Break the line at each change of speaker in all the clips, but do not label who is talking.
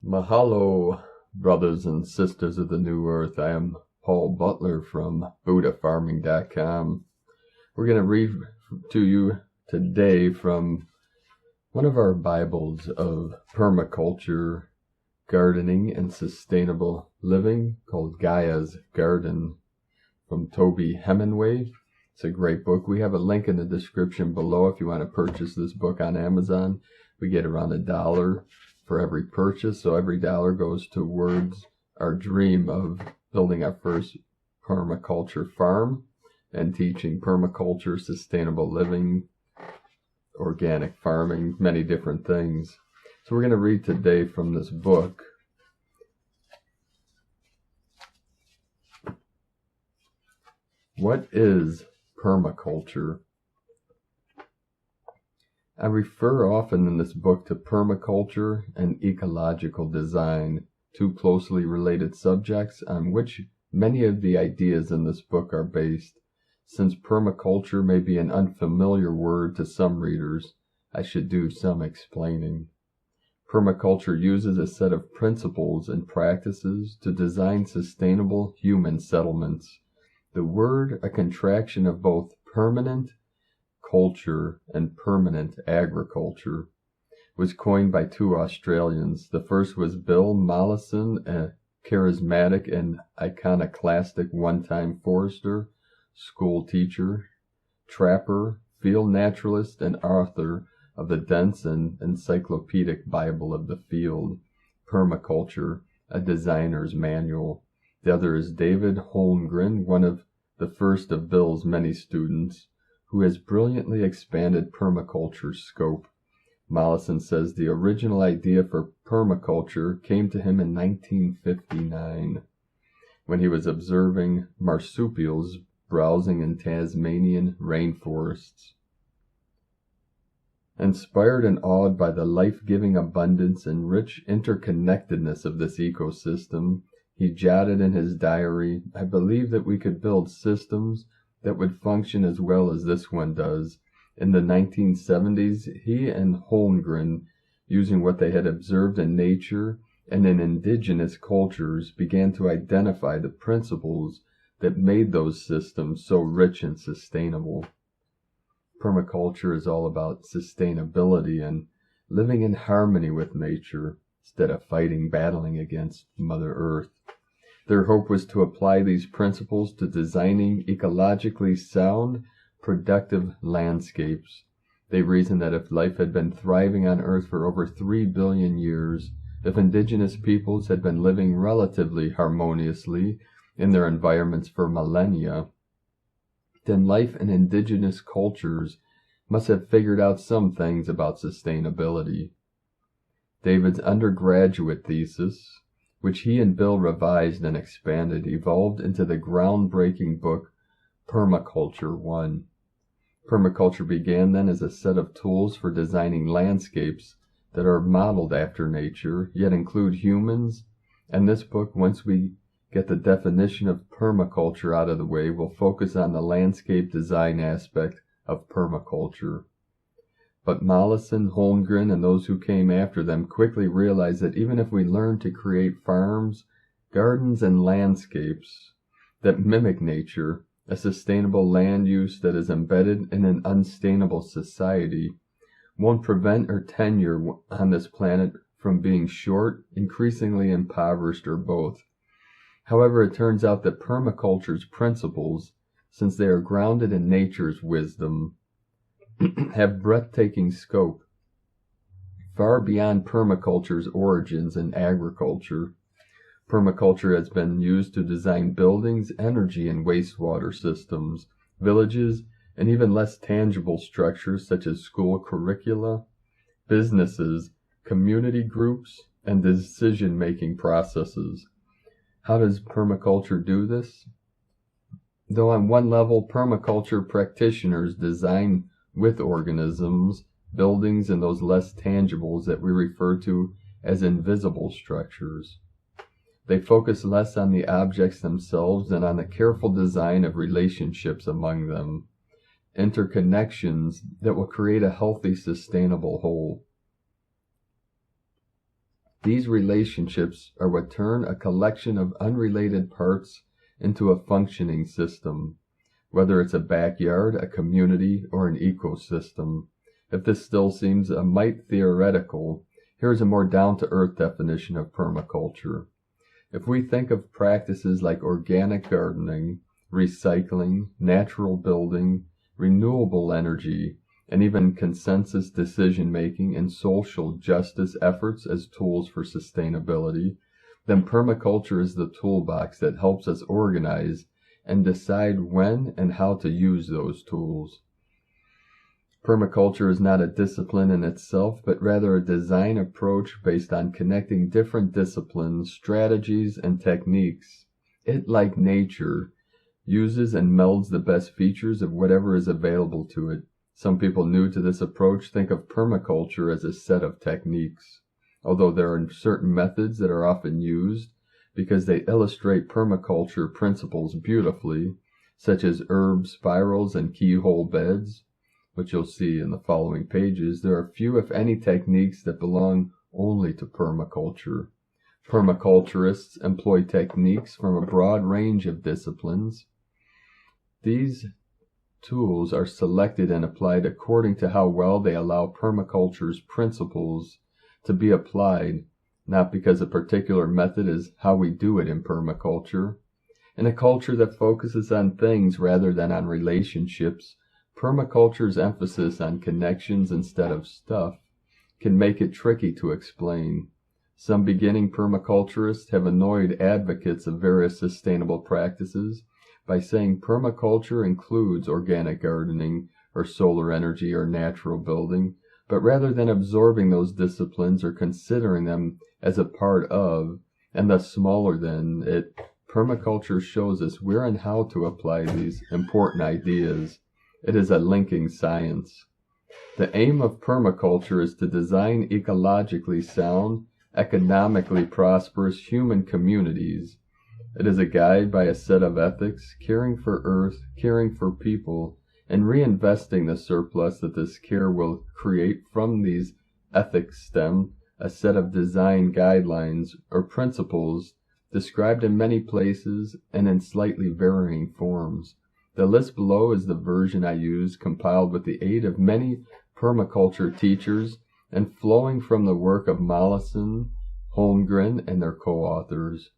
Mahalo, brothers and sisters of the New Earth. I am Paul Butler from BuddhaFarming.com. We're going to read to you today from one of our Bibles of permaculture, gardening, and sustainable living called Gaia's Garden from Toby Hemingway. It's a great book. We have a link in the description below if you want to purchase this book on Amazon. We get around $1 for every purchase, so every dollar goes towards our dream of building our first permaculture farm and teaching permaculture, sustainable living, organic farming, many different things. So we're going to read today from this book. What is permaculture? I refer often in this book to permaculture and ecological design, two closely related subjects on which many of the ideas in this book are based. Since permaculture may be an unfamiliar word to some readers, I should do some explaining. Permaculture uses a set of principles and practices to design sustainable human settlements. The word, a contraction of both permanent culture and permanent agriculture, was coined by two Australians. The first was Bill Mollison, a charismatic and iconoclastic one-time forester, school teacher, trapper, field naturalist, and author of the dense and encyclopedic Bible of the Field, Permaculture, a Designer's Manual. The other is David Holmgren, one of the first of Bill's many students, who has brilliantly expanded permaculture's scope. Mollison says the original idea for permaculture came to him in 1959, when he was observing marsupials browsing in Tasmanian rainforests. Inspired and awed by the life-giving abundance and rich interconnectedness of this ecosystem, he jotted in his diary, "I believe that we could build systems that would function as well as this one does." In the 1970s, he and Holmgren, using what they had observed in nature and in indigenous cultures, began to identify the principles that made those systems so rich and sustainable. Permaculture is all about sustainability and living in harmony with nature instead of battling against Mother Earth. Their hope was to apply these principles to designing ecologically sound, productive landscapes. They reasoned that if life had been thriving on Earth for over 3 billion years, if indigenous peoples had been living relatively harmoniously in their environments for millennia, then life in indigenous cultures must have figured out some things about sustainability. David's undergraduate thesis, which he and Bill revised and expanded, evolved into the groundbreaking book Permaculture 1. Permaculture began then as a set of tools for designing landscapes that are modeled after nature, yet include humans, and this book, once we get the definition of permaculture out of the way, will focus on the landscape design aspect of permaculture. But Mollison, Holmgren, and those who came after them quickly realized that even if we learn to create farms, gardens, and landscapes that mimic nature, a sustainable land use that is embedded in an unsustainable society won't prevent our tenure on this planet from being short, increasingly impoverished, or both. However, it turns out that permaculture's principles, since they are grounded in nature's wisdom, have breathtaking scope, far beyond permaculture's origins in agriculture. Permaculture has been used to design buildings, energy and wastewater systems, villages, and even less tangible structures such as school curricula, businesses, community groups, and decision-making processes. How does permaculture do this? Though on one level, permaculture practitioners design with organisms, buildings, and those less tangibles that we refer to as invisible structures. They focus less on the objects themselves than on the careful design of relationships among them, interconnections that will create a healthy, sustainable whole. These relationships are what turn a collection of unrelated parts into a functioning system, whether it's a backyard, a community, or an ecosystem. If this still seems a mite theoretical, here's a more down-to-earth definition of permaculture. If we think of practices like organic gardening, recycling, natural building, renewable energy, and even consensus decision-making and social justice efforts as tools for sustainability, then permaculture is the toolbox that helps us organize and decide when and how to use those tools. Permaculture is not a discipline in itself, but rather a design approach based on connecting different disciplines, strategies, and techniques. It, like nature, uses and melds the best features of whatever is available to it. Some people new to this approach think of permaculture as a set of techniques, although there are certain methods that are often used because they illustrate permaculture principles beautifully, such as herb spirals and keyhole beds, which you'll see in the following pages. There are few, if any, techniques that belong only to permaculture. Permaculturists employ techniques from a broad range of disciplines. These tools are selected and applied according to how well they allow permaculture's principles to be applied, not because a particular method is how we do it in permaculture. In a culture that focuses on things rather than on relationships, permaculture's emphasis on connections instead of stuff can make it tricky to explain. Some beginning permaculturists have annoyed advocates of various sustainable practices by saying permaculture includes organic gardening or solar energy or natural building, but rather than absorbing those disciplines or considering them as a part of, and thus smaller than it, permaculture shows us where and how to apply these important ideas. It is a linking science. The aim of permaculture is to design ecologically sound, economically prosperous human communities. It is a guide by a set of ethics, caring for Earth, caring for people, and reinvesting the surplus that this care will create from these ethics stem a set of design guidelines or principles described in many places and in slightly varying forms. The list below is the version I used, compiled with the aid of many permaculture teachers and flowing from the work of Mollison, Holmgren, and their co-authors.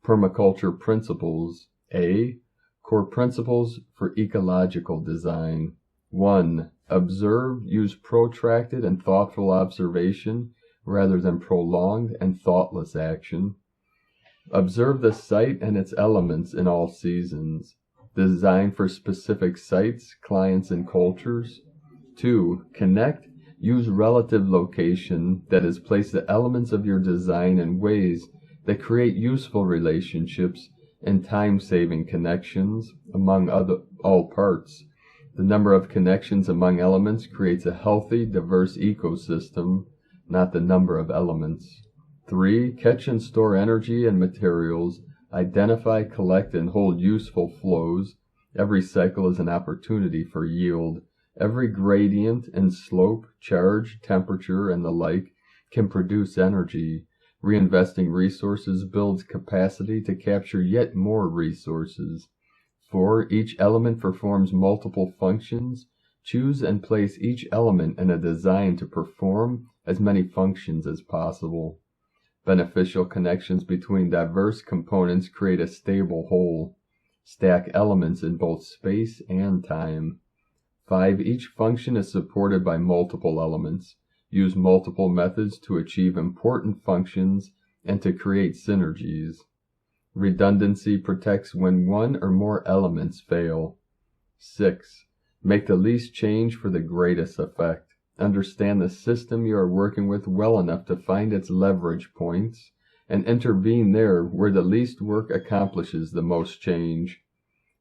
Permaculture Principles. A. Core Principles for Ecological Design. 1. Observe, use protracted and thoughtful observation rather than prolonged and thoughtless action. Observe the site and its elements in all seasons. Design for specific sites, clients, and cultures. 2. Connect, use relative location, that is, place the elements of your design in ways that create useful relationships and time-saving connections among all parts. The number of connections among elements creates a healthy, diverse ecosystem, not the number of elements. 3. Catch and store energy and materials. Identify, collect, and hold useful flows. Every cycle is an opportunity for yield. Every gradient and slope, charge, temperature, and the like can produce energy. Reinvesting resources builds capacity to capture yet more resources. 4. Each element performs multiple functions. Choose and place each element in a design to perform as many functions as possible. Beneficial connections between diverse components create a stable whole. Stack elements in both space and time. 5. Each function is supported by multiple elements. Use multiple methods to achieve important functions and to create synergies. Redundancy protects when one or more elements fail. 6. Make the least change for the greatest effect. Understand the system you are working with well enough to find its leverage points and intervene there where the least work accomplishes the most change.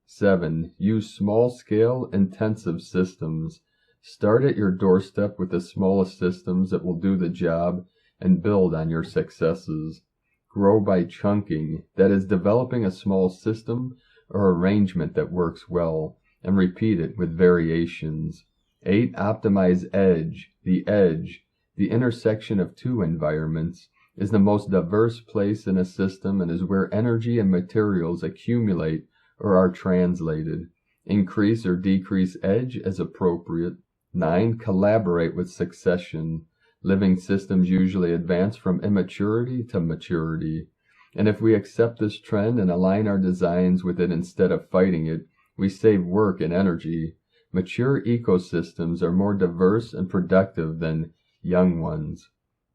7. Use small-scale, intensive systems. Start at your doorstep with the smallest systems that will do the job and build on your successes. Grow by chunking, that is, developing a small system or arrangement that works well, and repeat it with variations. 8. Optimize edge, the intersection of two environments, is the most diverse place in a system and is where energy and materials accumulate or are translated. Increase or decrease edge as appropriate. 9. Collaborate with succession. Living systems usually advance from immaturity to maturity. And if we accept this trend and align our designs with it instead of fighting it, we save work and energy. Mature ecosystems are more diverse and productive than young ones.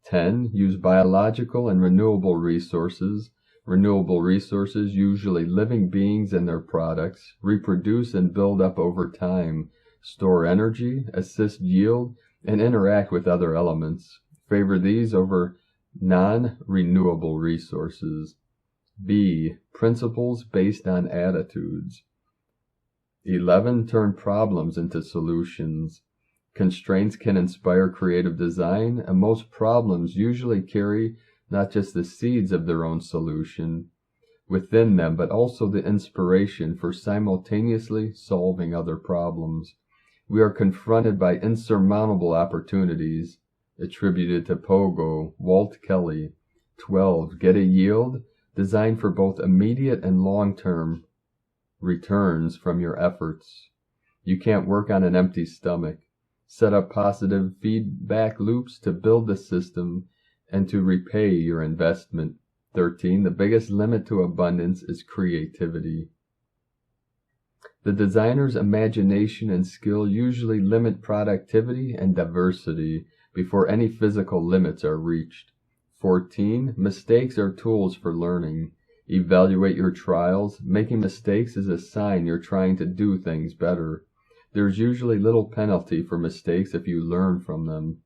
10. Use biological and renewable resources. Renewable resources, usually living beings and their products, reproduce and build up over time, store energy, assist yield, and interact with other elements. Favor these over non-renewable resources. B. Principles based on attitudes. 11. Turn problems into solutions. Constraints can inspire creative design, and most problems usually carry not just the seeds of their own solution within them, but also the inspiration for simultaneously solving other problems. We are confronted by insurmountable opportunities, attributed to Pogo, Walt Kelly. 12. Get a yield designed for both immediate and long-term returns from your efforts. You can't work on an empty stomach. Set up positive feedback loops to build the system and to repay your investment. 13. The biggest limit to abundance is creativity. The designer's imagination and skill usually limit productivity and diversity before any physical limits are reached. 14. Mistakes are tools for learning. Evaluate your trials. Making mistakes is a sign you're trying to do things better. There's usually little penalty for mistakes if you learn from them.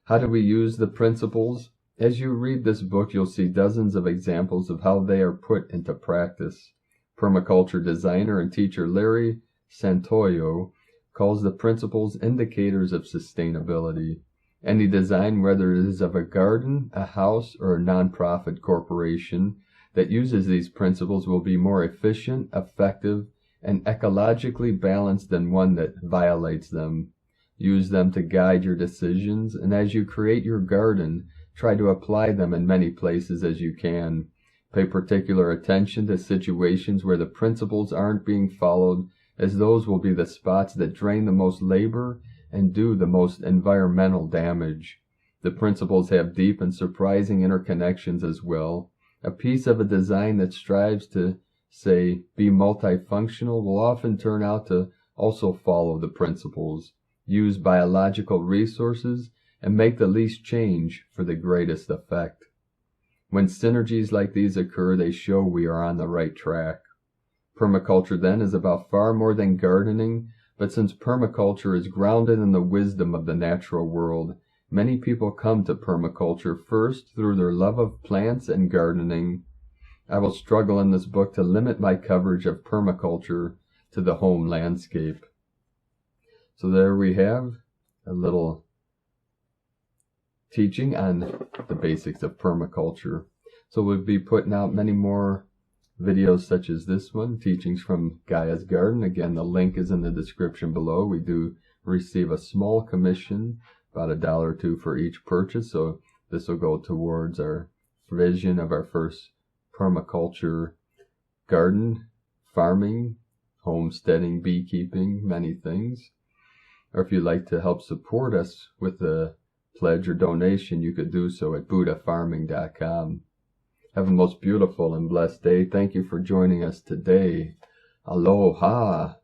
How do we use the principles? As you read this book, you'll see dozens of examples of how they are put into practice. Permaculture designer and teacher Larry Santoyo calls the principles indicators of sustainability. Any design, whether it is of a garden, a house, or a nonprofit corporation that uses these principles will be more efficient, effective, and ecologically balanced than one that violates them. Use them to guide your decisions, and as you create your garden, try to apply them in many places as you can. Pay particular attention to situations where the principles aren't being followed, as those will be the spots that drain the most labor and do the most environmental damage. The principles have deep and surprising interconnections as well. A piece of a design that strives to, say, be multifunctional will often turn out to also follow the principles, use biological resources, and make the least change for the greatest effect. When synergies like these occur, they show we are on the right track. Permaculture, then, is about far more than gardening, but since permaculture is grounded in the wisdom of the natural world, many people come to permaculture first through their love of plants and gardening. I will struggle in this book to limit my coverage of permaculture to the home landscape. So there we have a little teaching on the basics of permaculture. So we'll be putting out many more videos such as this one, Teachings from Gaia's Garden. Again, the link is in the description below. We do receive a small commission, about $1 or $2 for each purchase. So this will go towards our vision of our first permaculture garden, farming, homesteading, beekeeping, many things. Or if you'd like to help support us with a pledge or donation, you could do so at buddhafarming.com. Have a most beautiful and blessed day. Thank you for joining us today. Aloha.